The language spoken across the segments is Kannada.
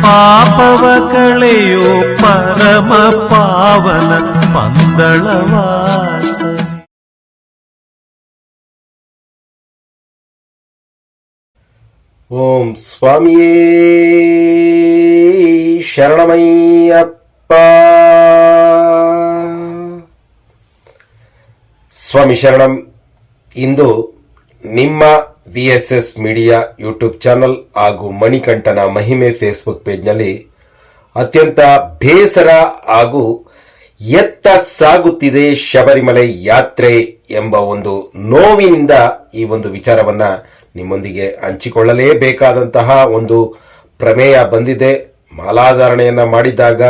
ಪಾಪವ ಕಳೆಯೋ ಪರಮ ಪಾವನ ಪಂದಳವಾಸ. ಓಂ ಸ್ವಾಮಿಯೇ ಶರಣಮಯ್ಯಪ್ಪ. ಸ್ವಾಮಿ ಶರಣಂ. ಇಂದು ನಿಮ್ಮ VSS ಮೀಡಿಯಾ ಯೂಟ್ಯೂಬ್ ಚಾನಲ್ ಹಾಗೂ ಮಣಿಕಂಠನ ಮಹಿಮೆ ಫೇಸ್ಬುಕ್ ಪೇಜ್ನಲ್ಲಿ ಅತ್ಯಂತ ಬೇಸರ ಹಾಗೂ ಎತ್ತ ಸಾಗುತ್ತಿದೆ ಶಬರಿಮಲೆ ಯಾತ್ರೆ ಎಂಬ ಒಂದು ನೋವಿನಿಂದ ಈ ಒಂದು ವಿಚಾರವನ್ನ ನಿಮ್ಮೊಂದಿಗೆ ಹಂಚಿಕೊಳ್ಳಲೇಬೇಕಾದಂತಹ ಒಂದು ಪ್ರಮೇಯ ಬಂದಿದೆ. ಮಾಲಾಧಾರಣೆಯನ್ನ ಮಾಡಿದಾಗ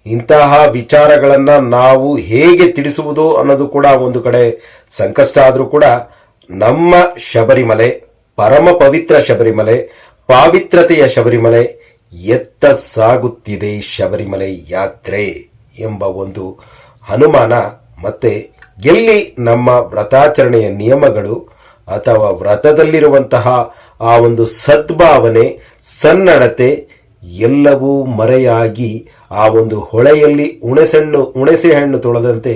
ಇಂತಹ ವಿಚಾರಗಳನ್ನ ನಾವು ಹೇಗೆ ತಿಳಿಸುವುದು ಅನ್ನೋದು ಕೂಡ ಒಂದು ಕಡೆ ಸಂಕಷ್ಟ ಆದರೂ ಕೂಡ ನಮ್ಮ ಶಬರಿಮಲೆ, ಪರಮ ಪವಿತ್ರ ಶಬರಿಮಲೆ, ಪಾವಿತ್ರತೆಯ ಶಬರಿಮಲೆ, ಎತ್ತ ಸಾಗುತ್ತಿದೆ ಶಬರಿಮಲೆ ಯಾತ್ರೆ ಎಂಬ ಒಂದು ಅನುಮಾನ, ಮತ್ತೆ ಎಲ್ಲಿ ನಮ್ಮ ವ್ರತಾಚರಣೆಯ ನಿಯಮಗಳು ಅಥವಾ ವ್ರತದಲ್ಲಿರುವಂತಹ ಆ ಒಂದು ಸದ್ಭಾವನೆ, ಸನ್ನಡತೆ ಎಲ್ಲವೂ ಮರೆಯಾಗಿ ಆ ಒಂದು ಹೊಳೆಯಲ್ಲಿ ಹುಣಸೆ ಹಣ್ಣು ತೊಳೆದಂತೆ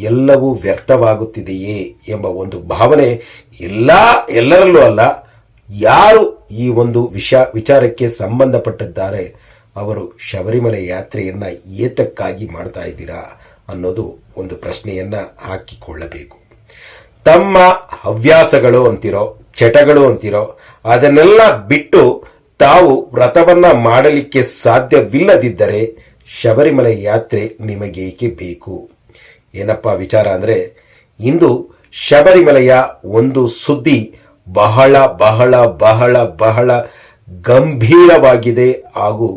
ಎಲ್ಲವೂ ವ್ಯರ್ಥವಾಗುತ್ತಿದೆಯೇ ಎಂಬ ಒಂದು ಭಾವನೆ ಎಲ್ಲರಲ್ಲೂ ಅಲ್ಲ, ಯಾರು ಈ ಒಂದು ವಿಚಾರಕ್ಕೆ ಸಂಬಂಧಪಟ್ಟಿದ್ದಾರೆ ಅವರು ಶಬರಿಮಲೆ ಯಾತ್ರೆಯನ್ನ ಏತಕ್ಕಾಗಿ ಮಾಡ್ತಾ ಇದ್ದೀರಾ ಅನ್ನೋದು ಒಂದು ಪ್ರಶ್ನೆಯನ್ನ ಹಾಕಿಕೊಳ್ಳಬೇಕು. ತಮ್ಮ ಹವ್ಯಾಸಗಳು ಅಂತಿರೋ, ಚಟಗಳು ಅಂತಿರೋ ಅದನ್ನೆಲ್ಲ ಬಿಟ್ಟು ತಾವು ವ್ರತವನ್ನ ಮಾಡಲಿಕ್ಕೆ ಸಾಧ್ಯವಿಲ್ಲದಿದ್ದರೆ ಶಬರಿಮಲೆ ಯಾತ್ರೆ ನಿಮಗೇಕೆ ಬೇಕು? ಏನಪ್ಪ ವಿಚಾರ ಅಂದರೆ, ಇಂದು ಶಬರಿಮಲೆಯ ಒಂದು ಸುದ್ದಿ ಬಹಳ ಬಹಳ ಬಹಳ ಬಹಳ ಗಂಭೀರವಾಗಿದೆ ಹಾಗೂ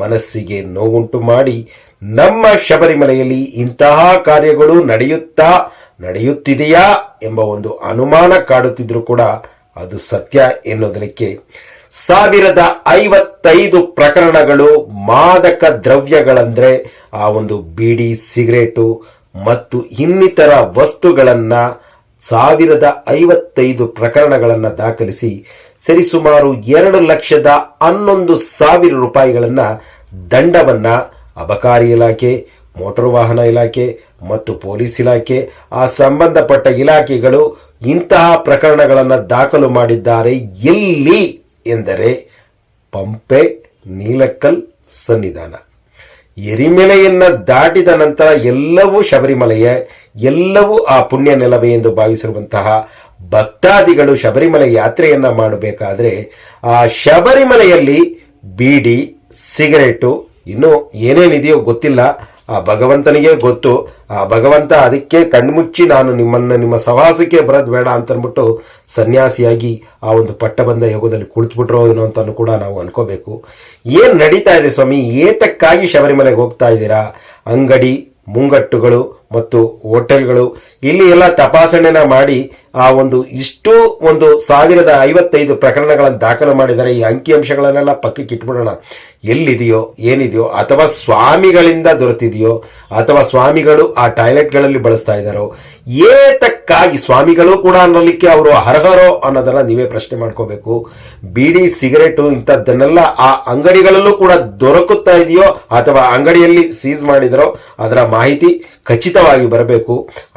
ಮನಸ್ಸಿಗೆ ನೋವುಂಟು ಮಾಡಿ, ನಮ್ಮ ಶಬರಿಮಲೆಯಲ್ಲಿ ಇಂತಹ ಕಾರ್ಯಗಳು ನಡೆಯುತ್ತಿದೆಯಾ ಎಂಬ ಒಂದು ಅನುಮಾನ ಕಾಡುತ್ತಿದ್ರೂ ಕೂಡ ಅದು ಸತ್ಯ ಎನ್ನುವುದಕ್ಕೆ 1055 ಪ್ರಕರಣಗಳು ಮಾದಕ ದ್ರವ್ಯಗಳಂದ್ರೆ ಆ ಒಂದು ಬೀಡಿ, ಸಿಗರೇಟು ಮತ್ತು ಇನ್ನಿತರ ವಸ್ತುಗಳನ್ನ 1055 ಪ್ರಕರಣಗಳನ್ನು ದಾಖಲಿಸಿ ಸರಿಸುಮಾರು 2,11,000 ರೂಪಾಯಿಗಳನ್ನ ದಂಡವನ್ನ ಅಬಕಾರಿ ಇಲಾಖೆ, ಮೋಟಾರ್ ವಾಹನ ಇಲಾಖೆ ಮತ್ತು ಪೊಲೀಸ್ ಇಲಾಖೆ, ಆ ಸಂಬಂಧಪಟ್ಟ ಇಲಾಖೆಗಳು ಇಂತಹ ಪ್ರಕರಣಗಳನ್ನು ದಾಖಲು ಮಾಡಿದ್ದಾರೆ. ಎಲ್ಲಿ ಎಂದರೆ ಪಂಪೆ, ನೀಲಕ್ಕಲ್ ಸನ್ನಿಧಾನ. ಎರಿಮೆಲೆಯನ್ನ ದಾಟಿದ ನಂತರ ಎಲ್ಲವೂ ಶಬರಿಮಲೆಯೇ, ಎಲ್ಲವೂ ಆ ಪುಣ್ಯ ನೆಲವೇ ಎಂದು ಭಾವಿಸಿರುವಂತಹ ಭಕ್ತಾದಿಗಳು ಶಬರಿಮಲೆ ಯಾತ್ರೆಯನ್ನ ಮಾಡಬೇಕಾದ್ರೆ ಆ ಶಬರಿಮಲೆಯಲ್ಲಿ ಬೀಡಿ, ಸಿಗರೇಟು ಇನ್ನು ಏನೇನಿದೆಯೋ ಗೊತ್ತಿಲ್ಲ, ಆ ಭಗವಂತನಿಗೆ ಗೊತ್ತು. ಆ ಭಗವಂತ ಅದಕ್ಕೆ ಕಣ್ಮುಚ್ಚಿ ನಾನು ನಿಮ್ಮ ಸಹವಾಸಕ್ಕೆ ಬರೋದು ಬೇಡ ಅಂತನ್ಬಿಟ್ಟು ಸನ್ಯಾಸಿಯಾಗಿ ಆ ಒಂದು ಪಟ್ಟಬಂಧ ಯೋಗದಲ್ಲಿ ಕುಳಿತುಬಿಟ್ರೋ ಏನೋ ಅಂತ ಕೂಡ ನಾವು ಅನ್ಕೋಬೇಕು. ಏನು ನಡೀತಾ ಇದೆ ಸ್ವಾಮಿ? ಏತಕ್ಕಾಗಿ ಶಬರಿಮಲೆಗೆ ಹೋಗ್ತಾ ಇದ್ದೀರಾ? ಅಂಗಡಿ ಮುಂಗಟ್ಟುಗಳು ಮತ್ತು ಹೋಟೆಲ್ಗಳು ಇಲ್ಲಿ ಎಲ್ಲ ತಪಾಸಣೆನ ಮಾಡಿ ಆ ಒಂದು ಇಷ್ಟು ಒಂದು 1055 ಪ್ರಕರಣಗಳನ್ನು ದಾಖಲು ಮಾಡಿದ್ದಾರೆ. ಈ ಅಂಕಿಅಂಶಗಳನ್ನೆಲ್ಲ ಪಕ್ಕಕ್ಕೆ ಇಟ್ಬಿಡೋಣ. ಎಲ್ಲಿದೆಯೋ ಏನಿದೆಯೋ, ಅಥವಾ ಸ್ವಾಮಿಗಳಿಂದ ದೊರೆತಿದೆಯೋ, ಅಥವಾ ಸ್ವಾಮಿಗಳು ಆ ಟಾಯ್ಲೆಟ್ಗಳಲ್ಲಿ ಬಳಸ್ತಾ ಇದ್ದಾರೋ, ಏತಕ್ಕಾಗಿ ಸ್ವಾಮಿಗಳು ಕೂಡ ಅನ್ನಲಿಕ್ಕೆ ಅವರು ಅರ್ಹರೋ ಅನ್ನೋದನ್ನ ನೀವೇ ಪ್ರಶ್ನೆ ಮಾಡ್ಕೋಬೇಕು. ಬೀಡಿ, ಸಿಗರೇಟು ಇಂಥದ್ದನ್ನೆಲ್ಲ ಆ ಅಂಗಡಿಗಳಲ್ಲೂ ಕೂಡ ದೊರಕುತ್ತಾ ಇದೆಯೋ ಅಥವಾ ಅಂಗಡಿಯಲ್ಲಿ ಸೀಸ್ ಮಾಡಿದರೋ ಅದರ ಮಾಹಿತಿ ಖಚಿತವಾಗಿ ಬರಬೇಕು.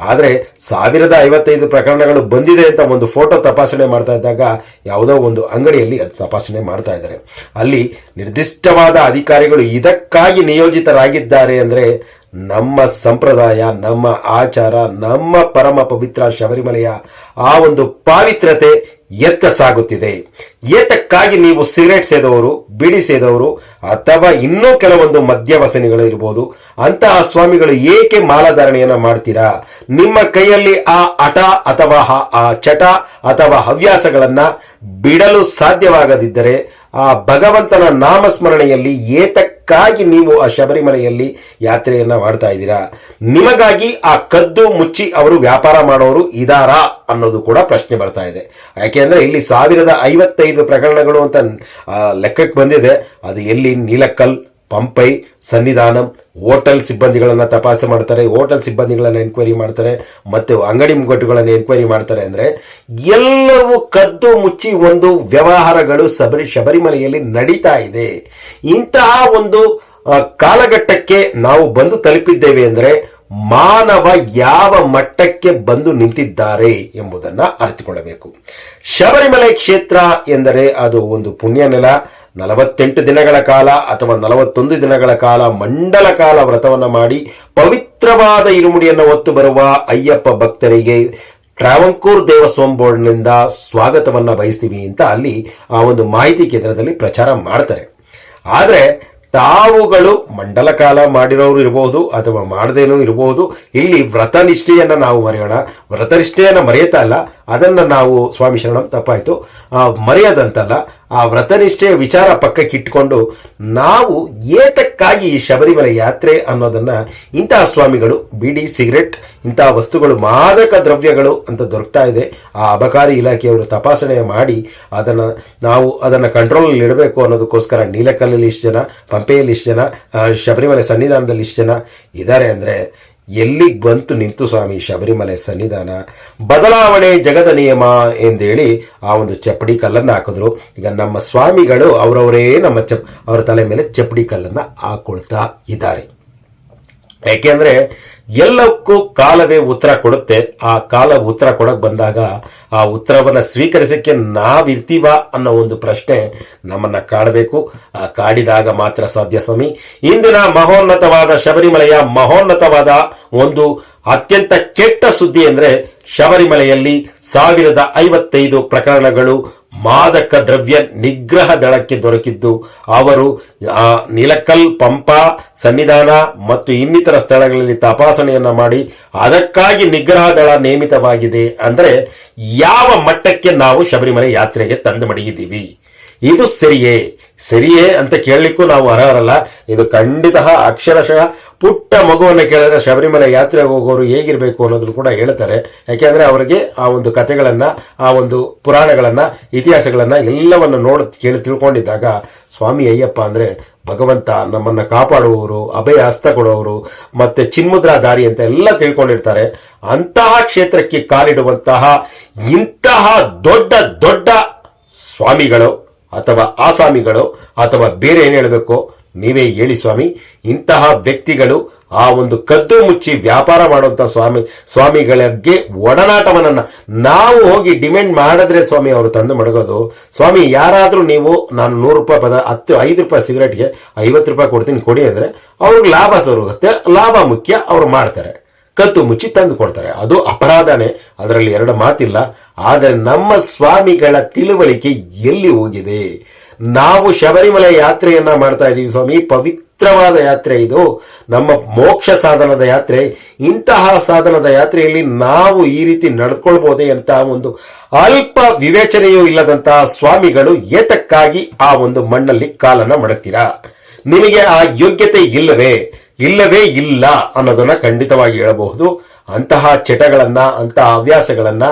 ಆದರೆ 1055 ಪ್ರಕರಣಗಳು ಬಂದಿದೆ ಅಂತ ಒಂದು ಫೋಟೋ ತಪಾಸಣೆ ಮಾಡ್ತಾ ಇದ್ದಾಗ ಯಾವುದೋ ಒಂದು ಅಂಗಡಿಯಲ್ಲಿ ಅದು ತಪಾಸಣೆ ಮಾಡ್ತಾ ಇದ್ದಾರೆ. ಅಲ್ಲಿ ನಿರ್ದಿಷ್ಟವಾದ ಅಧಿಕಾರಿಗಳು ಇದಕ್ಕಾಗಿ ನಿಯೋಜಿತರಾಗಿದ್ದಾರೆ ಅಂದರೆ ನಮ್ಮ ಸಂಪ್ರದಾಯ, ನಮ್ಮ ಆಚಾರ, ನಮ್ಮ ಪರಮ ಪವಿತ್ರ ಶಬರಿಮಲೆಯ ಆ ಒಂದು ಪಾವಿತ್ರತೆ ಎತ್ತ ಸಾಗುತ್ತಿದೆ. ಏತಕ್ಕಾಗಿ ನೀವು ಸಿಗರೇಟ್ ಸೇದವರು, ಬೀಡಿ ಸೇದವರು ಅಥವಾ ಇನ್ನೂ ಕೆಲವೊಂದು ಮದ್ಯವಸನಿಗಳು ಇರಬಹುದು, ಅಂತಹ ಸ್ವಾಮಿಗಳು ಏಕೆ ಮಾಲಾಧಾರಣೆಯನ್ನ ಮಾಡ್ತೀರಾ? ನಿಮ್ಮ ಕೈಯಲ್ಲಿ ಆ ಹಠ ಅಥವಾ ಆ ಚಟ ಅಥವಾ ಹವ್ಯಾಸಗಳನ್ನ ಬಿಡಲು ಸಾಧ್ಯವಾಗದಿದ್ದರೆ ಆ ಭಗವಂತನ ನಾಮಸ್ಮರಣೆಯಲ್ಲಿ ಏತಕ್ಕಾಗಿ ನೀವು ಆ ಶಬರಿಮಲೆಯಲ್ಲಿ ಯಾತ್ರೆಯನ್ನ ಮಾಡ್ತಾ ಇದ್ದೀರಾ? ನಿಮಗಾಗಿ ಆ ಕದ್ದು ಮುಚ್ಚಿ ಅವರು ವ್ಯಾಪಾರ ಮಾಡೋರು ಇದಾರಾ ಅನ್ನೋದು ಕೂಡ ಪ್ರಶ್ನೆ ಬರ್ತಾ ಇದೆ. ಯಾಕೆಂದ್ರೆ ಇಲ್ಲಿ 1055 ಪ್ರಕರಣಗಳು ಅಂತ ಲೆಕ್ಕಕ್ಕೆ ಬಂದಿದೆ. ಅದು ಎಲ್ಲಿ? ನೀಲಕ್ಕಲ್, ಪಂಪೈ, ಸನ್ನಿಧಾನಂ, ಹೋಟೆಲ್ ಸಿಬ್ಬಂದಿಗಳನ್ನು ತಪಾಸಣೆ ಮಾಡ್ತಾರೆ, ಹೋಟೆಲ್ ಸಿಬ್ಬಂದಿಗಳನ್ನು ಎನ್ಕ್ವೈರಿ ಮಾಡ್ತಾರೆ, ಮತ್ತು ಅಂಗಡಿ ಮುಗ್ಗಟ್ಟುಗಳನ್ನು ಎನ್ಕ್ವೈರಿ ಮಾಡ್ತಾರೆ. ಅಂದರೆ ಎಲ್ಲವೂ ಕದ್ದು ಮುಚ್ಚಿ ಒಂದು ವ್ಯವಹಾರಗಳು ಶಬರಿಮಲೆಯಲ್ಲಿ ನಡೀತಾ ಇದೆ. ಇಂತಹ ಒಂದು ಕಾಲಘಟ್ಟಕ್ಕೆ ನಾವು ಬಂದು ತಲುಪಿದ್ದೇವೆ ಅಂದರೆ ಮಾನವ ಯಾವ ಮಟ್ಟಕ್ಕೆ ಬಂದು ನಿಂತಿದ್ದಾರೆ ಎಂಬುದನ್ನು ಅರಿತುಕೊಳ್ಳಬೇಕು. ಶಬರಿಮಲೆ ಕ್ಷೇತ್ರ ಎಂದರೆ ಅದು ಒಂದು ಪುಣ್ಯ ನೆಲ. 48 ದಿನಗಳ ಕಾಲ ಅಥವಾ 41 ದಿನಗಳ ಕಾಲ ಮಂಡಲ ಕಾಲ ವ್ರತವನ್ನು ಮಾಡಿ ಪವಿತ್ರವಾದ ಇರುಮುಡಿಯನ್ನು ಹೊತ್ತು ಬರುವ ಅಯ್ಯಪ್ಪ ಭಕ್ತರಿಗೆ ಟ್ರಾವಂಕೂರ್ ದೇವಸ್ವಂ ಬೋರ್ಡ್ನಿಂದ ಸ್ವಾಗತವನ್ನು ಬಯಸ್ತೀವಿ ಅಂತ ಅಲ್ಲಿ ಆ ಒಂದು ಮಾಹಿತಿ ಕೇಂದ್ರದಲ್ಲಿ ಪ್ರಚಾರ ಮಾಡ್ತಾರೆ. ಆದರೆ ತಾವುಗಳು ಮಂಡಲ ಕಾಲ ಮಾಡಿರೋರು ಇರಬಹುದು ಅಥವಾ ಮಾಡದೇನೂ ಇರಬಹುದು. ಇಲ್ಲಿ ವ್ರತನಿಷ್ಠೆಯನ್ನು ನಾವು ಮರೆಯೋಣ. ವ್ರತನಿಷ್ಠೆಯನ್ನು ಮರೆಯುತ್ತಾ ಅಲ್ಲ, ಅದನ್ನು ನಾವು ಸ್ವಾಮಿ ಶರಣಂ ತಪ್ಪಾಯಿತು, ಮರೆಯೋದಂತಲ್ಲ, ಆ ವ್ರತನಿಷ್ಠೆಯ ವಿಚಾರ ಪಕ್ಕಕ್ಕೆ ಇಟ್ಟುಕೊಂಡು ನಾವು ಏತಕ್ಕಾಗಿ ಈ ಶಬರಿಮಲೆ ಯಾತ್ರೆ ಅನ್ನೋದನ್ನು ಇಂತಹ ಸ್ವಾಮಿಗಳು ಬೀಡಿ, ಸಿಗರೆಟ್ ಇಂತಹ ವಸ್ತುಗಳು, ಮಾದಕ ದ್ರವ್ಯಗಳು ಅಂತ ದೊರಕ್ತಾ ಇದೆ, ಆ ಅಬಕಾರಿ ಇಲಾಖೆಯವರು ತಪಾಸಣೆ ಮಾಡಿ ಅದನ್ನು ಕಂಟ್ರೋಲಲ್ಲಿ ಇಡಬೇಕು ಅನ್ನೋದಕ್ಕೋಸ್ಕರ ನೀಲಕಲ್ಲಲ್ಲಿ ಇಷ್ಟು ಜನ, ಪಂಪೆಯಲ್ಲಿ ಇಷ್ಟು ಜನ, ಶಬರಿಮಲೆ ಸನ್ನಿಧಾನದಲ್ಲಿ ಇಷ್ಟು ಜನ ಇದ್ದಾರೆ. ಅಂದರೆ ಎಲ್ಲಿಗೆ ಬಂತು ನಿಂತು ಸ್ವಾಮಿ ಶಬರಿಮಲೆ ಸನ್ನಿಧಾನ? ಬದಲಾವಣೆ ಜಗದ ನಿಯಮ ಎಂದೇಳಿ ಆ ಒಂದು ಚಪ್ಪಡಿ ಕಲ್ಲನ್ನು ಹಾಕಿದ್ರು. ಈಗ ನಮ್ಮ ಸ್ವಾಮಿಗಳು ಅವರವರೇ ಅವರ ತಲೆ ಮೇಲೆ ಚಪ್ಪಡಿ ಕಲ್ಲನ್ನು ಹಾಕೊಳ್ತಾ ಇದ್ದಾರೆ. ಯಾಕೆಂದ್ರೆ ಎಲ್ಲಕ್ಕೂ ಕಾಲವೇ ಉತ್ತರ ಕೊಡುತ್ತೆ. ಆ ಕಾಲ ಉತ್ತರ ಕೊಡಕ್ ಬಂದಾಗ ಆ ಉತ್ತರವನ್ನು ಸ್ವೀಕರಿಸಕ್ಕೆ ನಾವಿರ್ತೀವ ಅನ್ನೋ ಒಂದು ಪ್ರಶ್ನೆ ನಮ್ಮನ್ನ ಕಾಡಬೇಕು. ಆ ಕಾಡಿದಾಗ ಮಾತ್ರ ಸಾಧ್ಯ ಸ್ವಾಮಿ. ಇಂದಿನ ಮಹೋನ್ನತವಾದ ಶಬರಿಮಲೆಯ ಮಹೋನ್ನತವಾದ ಒಂದು ಅತ್ಯಂತ ಕೆಟ್ಟ ಸುದ್ದಿ ಅಂದ್ರೆ ಶಬರಿಮಲೆಯಲ್ಲಿ 1055 ಪ್ರಕರಣಗಳು ಮಾದಕ ದ್ರವ್ಯ ನಿಗ್ರಹ ದಳಕ್ಕೆ ದೊರಕಿದ್ದು ಅವರು ನೀಲಕಲ್, ಪಂಪಾ, ಸನ್ನಿಧಾನ ಮತ್ತು ಇನ್ನಿತರ ಸ್ಥಳಗಳಲ್ಲಿ ತಪಾಸಣೆಯನ್ನ ಮಾಡಿ ಅದಕ್ಕಾಗಿ ನಿಗ್ರಹ ದಳ ನೇಮಿತವಾಗಿದೆ. ಅಂದರೆ ಯಾವ ಮಟ್ಟಕ್ಕೆ ನಾವು ಶಬರಿಮಲೆ ಯಾತ್ರೆಗೆ ತಂದು ಮಡಗಿದ್ದೀವಿ? ಇದು ಸರಿಯೇ ಅಂತ ಕೇಳಲಿಕ್ಕೂ ನಾವು ಅರ್ಹರಲ್ಲ. ಇದು ಖಂಡಿತ ಅಕ್ಷರಶಃ ಪುಟ್ಟ ಮಗುವನ್ನು ಕೇಳಿದ್ರೆ ಶಬರಿಮಲೆ ಯಾತ್ರೆಗೆ ಹೋಗೋರು ಹೇಗಿರಬೇಕು ಅನ್ನೋದನ್ನು ಕೂಡ ಹೇಳ್ತಾರೆ. ಯಾಕೆಂದರೆ ಅವರಿಗೆ ಆ ಒಂದು ಕಥೆಗಳನ್ನು, ಆ ಒಂದು ಪುರಾಣಗಳನ್ನು, ಇತಿಹಾಸಗಳನ್ನು ಎಲ್ಲವನ್ನು ಕೇಳಿ ತಿಳ್ಕೊಂಡಿದ್ದಾಗ ಸ್ವಾಮಿ ಅಯ್ಯಪ್ಪ ಅಂದರೆ ಭಗವಂತ, ನಮ್ಮನ್ನು ಕಾಪಾಡುವವರು, ಅಭಯ ಹಸ್ತ ಕೊಡುವವರು, ಮತ್ತೆ ಚಿನ್ಮುದ್ರಾ ದಾರಿ ಅಂತ ಎಲ್ಲ ತಿಳ್ಕೊಂಡಿರ್ತಾರೆ. ಅಂತಹ ಕ್ಷೇತ್ರಕ್ಕೆ ಕಾಲಿಡುವಂತಹ ಇಂತಹ ದೊಡ್ಡ ದೊಡ್ಡ ಸ್ವಾಮಿಗಳು ಅಥವಾ ಆಸಾಮಿಗಳು ಅಥವಾ ಬೇರೆ ಏನು ಹೇಳಬೇಕು ನೀವೇ ಹೇಳಿ ಸ್ವಾಮಿ, ಇಂತಹ ವ್ಯಕ್ತಿಗಳು ಆ ಒಂದು ಕದ್ದು ಮುಚ್ಚಿ ವ್ಯಾಪಾರ ಮಾಡುವಂಥ ಸ್ವಾಮಿಗಳಿಗೆ ಒಡನಾಟವನ್ನ ನಾವು ಹೋಗಿ ಡಿಮ್ಯಾಂಡ್ ಮಾಡಿದ್ರೆ ಸ್ವಾಮಿ ಅವರು ತಂದು ಮಡಗೋದು. ಸ್ವಾಮಿ ಯಾರಾದರೂ ನೀವು ನಾನು 100 ರೂಪಾಯಿ 5 ರೂಪಾಯಿ ಸಿಗರೇಟ್ಗೆ 50 ರೂಪಾಯಿ ಕೊಡ್ತೀನಿ ಕೊಡಿ ಅಂದರೆ ಅವ್ರಿಗೆ ಲಾಭ ಸರುತ್ತೆ. ಲಾಭ ಮುಖ್ಯ, ಅವರು ಮಾಡ್ತಾರೆ, ಕದ್ದು ಮುಚ್ಚಿ ತಂದು ಕೊಡ್ತಾರೆ. ಅದು ಅಪರಾಧನೇ, ಅದರಲ್ಲಿ ಎರಡು ಮಾತಿಲ್ಲ. ಆದರೆ ನಮ್ಮ ಸ್ವಾಮಿಗಳ ತಿಳುವಳಿಕೆ ಎಲ್ಲಿ ಹೋಗಿದೆ? ನಾವು ಶಬರಿಮಲೆ ಯಾತ್ರೆಯನ್ನ ಮಾಡ್ತಾ ಇದ್ದೀವಿ ಸ್ವಾಮಿ, ಪವಿತ್ರವಾದ ಯಾತ್ರೆ ಇದು, ನಮ್ಮ ಮೋಕ್ಷ ಸಾಧನದ ಯಾತ್ರೆ. ಇಂತಹ ಸಾಧನದ ಯಾತ್ರೆಯಲ್ಲಿ ನಾವು ಈ ರೀತಿ ನಡ್ಕೊಳ್ಬೋದೇ ಅಂತ ಒಂದು ಅಲ್ಪ ವಿವೇಚನೆಯೂ ಇಲ್ಲದಂತಹ ಸ್ವಾಮಿಗಳು ಏತಕ್ಕಾಗಿ ಆ ಒಂದು ಮಣ್ಣಲ್ಲಿ ಕಾಲನ್ನ ಮಡಗ್ತೀರಾ? ನಿಮಗೆ ಆ ಯೋಗ್ಯತೆ ಇಲ್ಲವೇ ಇಲ್ಲ ಅನ್ನೋದನ್ನ ಖಂಡಿತವಾಗಿ ಹೇಳಬಹುದು. ಅಂತಹ ಚಟಗಳನ್ನ, ಅಂತಹ ಹವ್ಯಾಸಗಳನ್ನ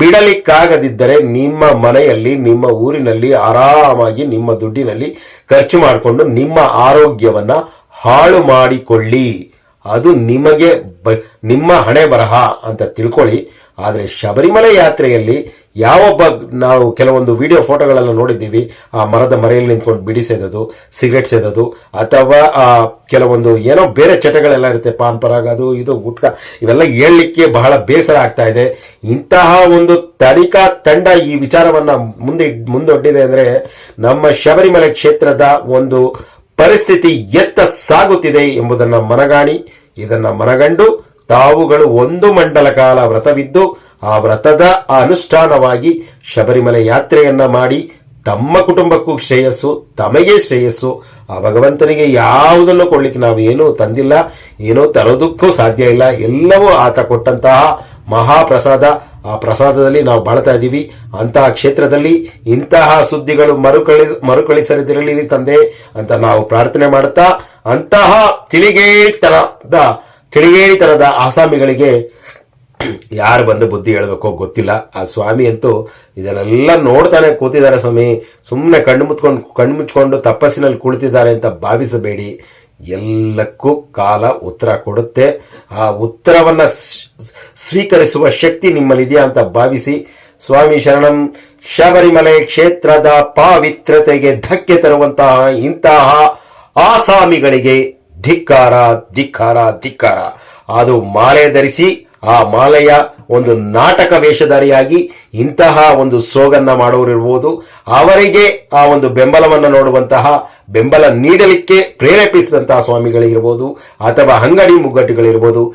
ಬಿಡಲಿಕ್ಕಾಗದಿದ್ದರೆ ನಿಮ್ಮ ಮನೆಯಲ್ಲಿ, ನಿಮ್ಮ ಊರಿನಲ್ಲಿ ಆರಾಮಾಗಿ ನಿಮ್ಮ ದುಡ್ಡಿನಲ್ಲಿ ಖರ್ಚು ಮಾಡಿಕೊಂಡು ನಿಮ್ಮ ಆರೋಗ್ಯವನ್ನ ಹಾಳು ಮಾಡಿಕೊಳ್ಳಿ. ಅದು ನಿಮಗೆ ನಿಮ್ಮ ಹಣೆ ಬರಹ ಅಂತ ತಿಳ್ಕೊಳ್ಳಿ. ಆದರೆ ಶಬರಿಮಲೆ ಯಾತ್ರೆಯಲ್ಲಿ ಯಾವೊಬ್ಬ, ನಾವು ಕೆಲವೊಂದು ವಿಡಿಯೋ ಫೋಟೋಗಳೆಲ್ಲ ನೋಡಿದ್ದೀವಿ, ಆ ಮರದ ಮರೆಯಲ್ಲಿ ನಿಂತ್ಕೊಂಡು ಬಿಡಿ ಸೇದೋದು, ಸಿಗರೆಟ್ ಸೇದೋದು, ಅಥವಾ ಕೆಲವೊಂದು ಏನೋ ಬೇರೆ ಚಟಗಳೆಲ್ಲ ಇರುತ್ತೆ, ಪಾನ್ ಪರಾಗ, ಅದು ಇದು ಗುಟ್ಕಾ, ಇವೆಲ್ಲ ಹೇಳಲಿಕ್ಕೆ ಬಹಳ ಬೇಸರ ಆಗ್ತಾ ಇದೆ. ಇಂತಹ ಒಂದು ತನಿಖಾ ತಂಡ ಈ ವಿಚಾರವನ್ನ ಮುಂದೊಡ್ಡಿದೆ ಅಂದ್ರೆ ನಮ್ಮ ಶಬರಿಮಲೆ ಕ್ಷೇತ್ರದ ಒಂದು ಪರಿಸ್ಥಿತಿ ಎತ್ತ ಸಾಗುತ್ತಿದೆ ಎಂಬುದನ್ನು ಮನಗಾಣಿ. ಇದನ್ನ ಮನಗಂಡು ತಾವುಗಳು 1 ಮಂಡಲ ಕಾಲ ವ್ರತವಿದ್ದು ಆ ವ್ರತದ ಅನುಷ್ಠಾನವಾಗಿ ಶಬರಿಮಲೆ ಯಾತ್ರೆಯನ್ನ ಮಾಡಿ ತಮ್ಮ ಕುಟುಂಬಕ್ಕೂ ಶ್ರೇಯಸ್ಸು, ತಮಗೆ ಶ್ರೇಯಸ್ಸು. ಆ ಭಗವಂತನಿಗೆ ಯಾವುದನ್ನು ಕೊಡ್ಲಿಕ್ಕೆ ನಾವು ಏನೂ ತಂದಿಲ್ಲ, ಏನೋ ತರೋದಕ್ಕೂ ಸಾಧ್ಯ ಇಲ್ಲ. ಎಲ್ಲವೂ ಆತ ಕೊಟ್ಟಂತಹ ಮಹಾಪ್ರಸಾದ. ಆ ಪ್ರಸಾದದಲ್ಲಿ ನಾವು ಬಾಳ್ತಾ ಇದ್ದೀವಿ. ಅಂತಹ ಕ್ಷೇತ್ರದಲ್ಲಿ ಇಂತಹ ಸುದ್ದಿಗಳು ಮರುಕಳಿಸದಿರಲಿ ತಂದೆ ಅಂತ ನಾವು ಪ್ರಾರ್ಥನೆ ಮಾಡುತ್ತಾ, ಅಂತಹ ತಿಳಿಗೇಡಿತನದ ಆಸಾಮಿಗಳಿಗೆ ಯಾರು ಬಂದು ಬುದ್ಧಿ ಹೇಳಬೇಕೋ ಗೊತ್ತಿಲ್ಲ. ಆ ಸ್ವಾಮಿ ಅಂತೂ ಇದನ್ನೆಲ್ಲ ನೋಡ್ತಾನೆ ಕೂತಿದ್ದಾರೆ ಸ್ವಾಮಿ. ಸುಮ್ಮನೆ ಕಣ್ಣು ಮುಚ್ಕೊಂಡು ತಪಸ್ಸಿನಲ್ಲಿ ಕುಳಿತಿದ್ದಾರೆ ಅಂತ ಭಾವಿಸಬೇಡಿ. ಎಲ್ಲಕ್ಕೂ ಕಾಲ ಉತ್ತರ ಕೊಡುತ್ತೆ. ಆ ಉತ್ತರವನ್ನು ಸ್ವೀಕರಿಸುವ ಶಕ್ತಿ ನಿಮ್ಮಲ್ಲಿದೆಯಾ ಅಂತ ಭಾವಿಸಿ. ಸ್ವಾಮಿ ಶರಣಂ. ಶಬರಿಮಲೆ ಕ್ಷೇತ್ರದ ಪಾವಿತ್ರತೆಗೆ ಧಕ್ಕೆ ತರುವಂತಹ ಇಂತಹ ಆಸಾಮಿಗಳಿಗೆ ಧಿಕ್ಕಾರ ಧಿಕ್ಕಾರ ಧಿಕ್ಕಾರ. ಅದು ಮಾಲೆ ಧರಿಸಿ ಆ ಮಾಲೆಯ ಒಂದು ನಾಟಕ ವೇಷಧಾರಿಯಾಗಿ ಇಂತಹ ಒಂದು ಸೋಗನ್ನ ಮಾಡೋರಿರ್ಬೋದು, ಅವರಿಗೆ ಆ ಒಂದು ಬೆಂಬಲವನ್ನು ನೋಡುವಂತಹ ಬೆಂಬಲ ನೀಡಲಿಕ್ಕೆ ಪ್ರೇರೇಪಿಸಿದಂತಹ ಸ್ವಾಮಿಗಳಿರ್ಬೋದು, ಅಥವಾ ಅಂಗಡಿ ಮುಗ್ಗಟ್ಟುಗಳಿರ್ಬೋದು,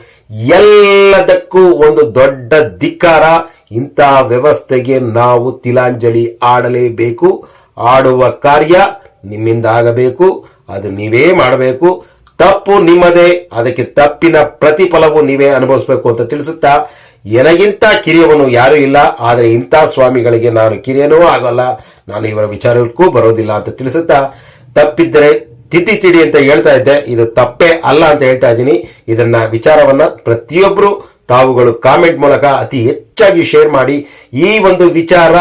ಎಲ್ಲದಕ್ಕೂ ಒಂದು ದೊಡ್ಡ ಧಿಕ್ಕಾರ. ಇಂತಹ ವ್ಯವಸ್ಥೆಗೆ ನಾವು ತಿಲಾಂಜಲಿ ಆಡಲೇಬೇಕು. ಆಡುವ ಕಾರ್ಯ ನಿಮ್ಮಿಂದ ಆಗಬೇಕು. ಅದು ನೀವೇ ಮಾಡಬೇಕು. ತಪ್ಪು ನಿಮ್ಮದೇ, ಅದಕ್ಕೆ ತಪ್ಪಿನ ಪ್ರತಿಫಲವು ನೀವೇ ಅನುಭವಿಸಬೇಕು ಅಂತ ತಿಳಿಸುತ್ತಾ, ನನಗಿಂತ ಕಿರಿಯವನು ಯಾರೂ ಇಲ್ಲ, ಆದರೆ ಇಂಥ ಸ್ವಾಮಿಗಳಿಗೆ ನಾನು ಕಿರಿಯನೂ ಆಗಲ್ಲ, ನಾನು ಇವರ ವಿಚಾರಕ್ಕೂ ಬರೋದಿಲ್ಲ ಅಂತ ತಿಳಿಸುತ್ತಾ, ತಪ್ಪಿದ್ದರೆ ತಿಡಿ ಅಂತ ಹೇಳ್ತಾ ಇದ್ದೆ. ಇದು ತಪ್ಪೇ ಅಲ್ಲ ಅಂತ ಹೇಳ್ತಾ ಇದ್ದೀನಿ. ಇದನ್ನ ವಿಚಾರವನ್ನ ಪ್ರತಿಯೊಬ್ಬರು ತಾವುಗಳು ಕಾಮೆಂಟ್ ಮೂಲಕ ಅತಿ ಹೆಚ್ಚಾಗಿ ಶೇರ್ ಮಾಡಿ. ಈ ಒಂದು ವಿಚಾರ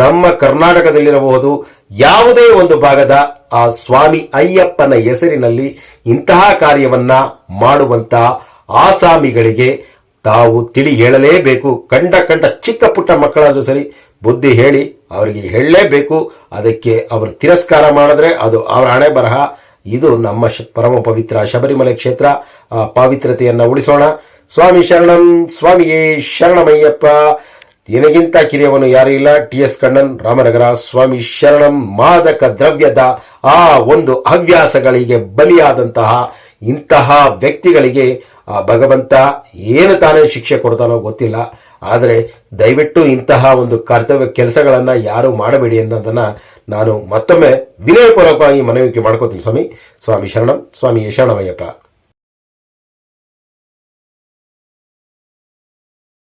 ನಮ್ಮ ಕರ್ನಾಟಕದಲ್ಲಿರಬಹುದು, ಯಾವುದೇ ಒಂದು ಭಾಗದ ಆ ಸ್ವಾಮಿ ಅಯ್ಯಪ್ಪನ ಹೆಸರಿನಲ್ಲಿ ಇಂತಹ ಕಾರ್ಯವನ್ನ ಮಾಡುವಂತಹ ಆಸಾಮಿಗಳಿಗೆ ತಾವು ತಿಳಿ ಹೇಳಲೇಬೇಕು. ಕಂಡ ಚಿಕ್ಕ ಪುಟ್ಟ ಮಕ್ಕಳಾದ್ರೂ ಸರಿ ಬುದ್ಧಿ ಹೇಳಿ ಅವರಿಗೆ ಹೇಳಲೇಬೇಕು. ಅದಕ್ಕೆ ಅವರು ತಿರಸ್ಕಾರ ಮಾಡಿದ್ರೆ ಅದು ಅವರ ಹಣೆ ಬರಹ. ಇದು ನಮ್ಮ ಪರಮ ಪವಿತ್ರ ಶಬರಿಮಲೆ ಕ್ಷೇತ್ರ. ಆ ಪವಿತ್ರತೆಯನ್ನ ಉಳಿಸೋಣ. ಸ್ವಾಮಿ ಶರಣಂ. ಸ್ವಾಮಿಯೇ ಶರಣಮಯ್ಯಪ್ಪ. ನಿನಗಿಂತ ಕಿರಿಯವನು ಯಾರು ಇಲ್ಲ. ಟಿ.ಎಸ್. ಕಣ್ಣನ್, ರಾಮನಗರ. ಸ್ವಾಮಿ ಶರಣಂ. ಮಾದಕ ದ್ರವ್ಯದ ಆ ಒಂದು ಹವ್ಯಾಸಗಳಿಗೆ ಬಲಿಯಾದಂತಹ ಇಂತಹ ವ್ಯಕ್ತಿಗಳಿಗೆ ಆ ಭಗವಂತ ಏನು ತಾನೇ ಶಿಕ್ಷೆ ಕೊಡ್ತಾನೋ ಗೊತ್ತಿಲ್ಲ. ಆದರೆ ದಯವಿಟ್ಟು ಇಂತಹ ಒಂದು ಕರ್ತವ್ಯ ಕೆಲಸಗಳನ್ನ ಯಾರು ಮಾಡಬೇಡಿ ಅನ್ನೋದನ್ನ ನಾನು ಮತ್ತೊಮ್ಮೆ ವಿನಯಪೂರ್ವಕವಾಗಿ ಮನವಿ ಮಾಡ್ಕೋತೀನಿ ಸ್ವಾಮಿ. ಸ್ವಾಮಿ ಶರಣಂ. ಸ್ವಾಮಿ ಶರಣಮಯ್ಯಪ್ಪ.